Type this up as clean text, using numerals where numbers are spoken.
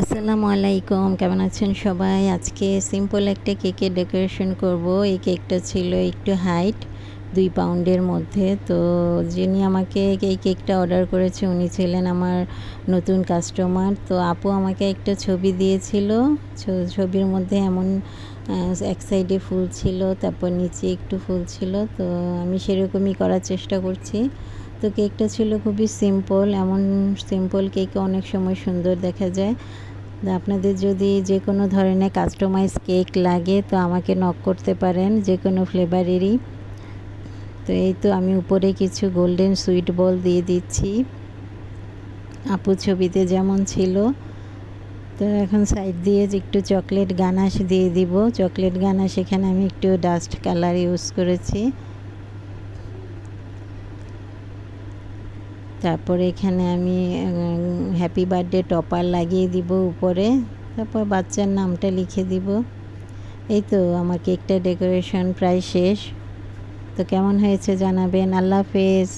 আসসালামু আলাইকুম, কেমন আছেন সবাই? আজকে সিম্পল একটা কেকের ডেকোরেশন করব। এই কেকটা ছিল একটু হাইট 2 পাউন্ডের মধ্যে। তো যিনি আমাকে এই কেকটা অর্ডার করেছে উনি ছিলেন আমার নতুন কাস্টমার। তো আপু আমাকে একটা ছবি দিয়েছিল। ছবির মধ্যে এমন এক সাইডে ফুল ছিল, তারপর নিচে একটু ফুল ছিল। তো আমি সেরকমই করার চেষ্টা করছি। তো কেকটা ছিল খুবই সিম্পল। এমন সিম্পল কেকে অনেক সময় সুন্দর দেখা যায়। আপনাদের যদি যে কোনো ধরনের কাস্টমাইজ কেক লাগে তো আমাকে নক করতে পারেন, যে কোনো ফ্লেভারেরই। তো এই তো আমি উপরে কিছু গোল্ডেন সুইট বল দিয়ে দিচ্ছি, আপু ছবিতে যেমন ছিল। তো এখন সাইড দিয়ে একটু চকলেট গানাশ দিয়ে দিব। চকলেট গানাশ এখানে আমি একটু ডাস্ট কালার ইউজ করেছি। তারপরে এখানে আমি হ্যাপি বার্থডে টপার লাগিয়ে দিব উপরে। তারপর বাচ্চার নামটা লিখে দিব। এই তো আমার কেকটা ডেকোরেশন প্রায় শেষ। তো কেমন হয়েছে জানাবেন। আল্লাহ হাফেজ।